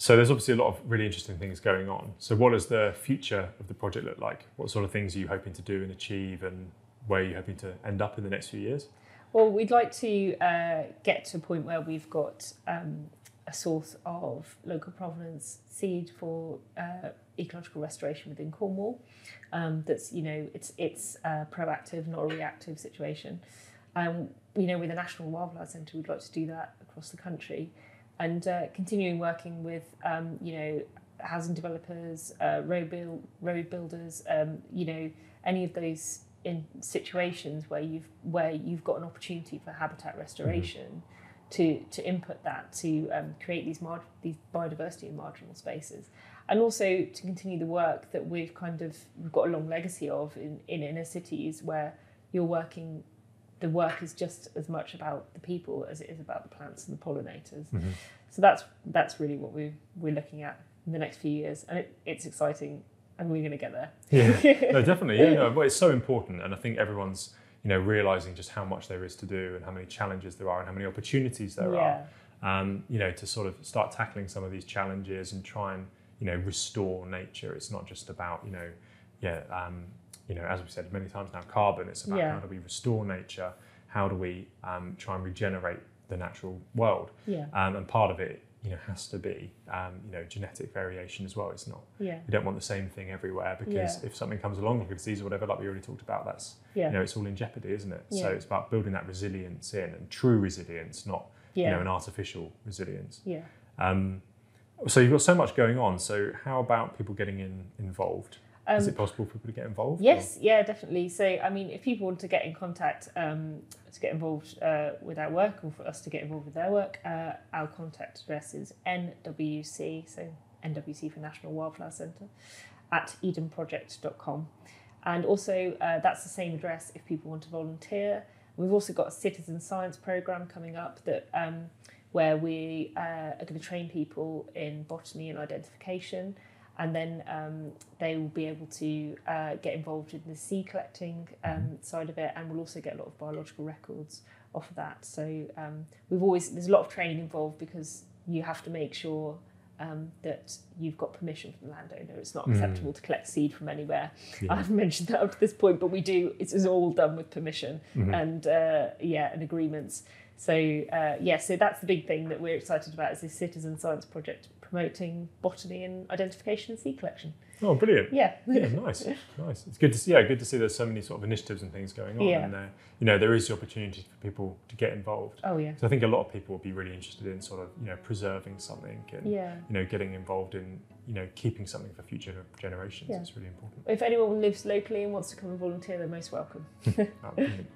So there's obviously a lot of really interesting things going on. So what does the future of the project look like? What sort of things are you hoping to do and achieve, and where are you hoping to end up in the next few years? Well, we'd like to get to a point where we've got a source of local provenance seed for ecological restoration within Cornwall. That's, it's proactive, not a reactive situation. With the National Wildlife Centre, we'd like to do that across the country, and continuing working with, housing developers, road builders, any of those in situations where you've got an opportunity for habitat restoration, to input that to create these biodiversity in marginal spaces, and also to continue the work that we've got a long legacy of in inner cities, where the work is just as much about the people as it is about the plants and the pollinators. So that's really what we're looking at in the next few years, and it's exciting. And we're going to get there. Yeah, no, definitely. Yeah, no, well, it's so important, and I think everyone's realizing just how much there is to do, and how many challenges there are, and how many opportunities there are. To sort of start tackling some of these challenges and try and restore nature. It's not just about as we've said many times now, carbon. It's about how do we restore nature? How do we try and regenerate the natural world? And part of it has to be, genetic variation as well. It's not, you don't want the same thing everywhere, because if something comes along, like a disease or whatever, like we already talked about, that's, it's all in jeopardy, isn't it? So it's about building that resilience in, and true resilience, not, an artificial resilience. So you've got so much going on. So how about people getting involved? Is it possible for people to get involved? Yes, definitely. So, if people want to get in contact, to get involved with our work, or for us to get involved with their work, our contact address is NWC, so NWC for National Wildflower Centre, at edenproject.com. And also, that's the same address if people want to volunteer. We've also got a citizen science programme coming up that where we are going to train people in botany and identification. And then they will be able to get involved in the seed collecting side of it, and we'll also get a lot of biological records off of that. So there's a lot of training involved, because you have to make sure that you've got permission from the landowner. It's not acceptable to collect seed from anywhere. I haven't mentioned that up to this point, but we do. It's all done with permission and agreements. So so that's the big thing that we're excited about, is this citizen science project promoting botany and identification and seed collection. Oh, brilliant! Yeah, nice. It's good to see. Yeah, good to see there's so many sort of initiatives and things going on, and there is the opportunity for people to get involved. Oh yeah. So I think a lot of people will be really interested in sort of preserving something, and getting involved in keeping something for future generations. It's really important. If anyone lives locally and wants to come and volunteer, they're most welcome. Oh, brilliant.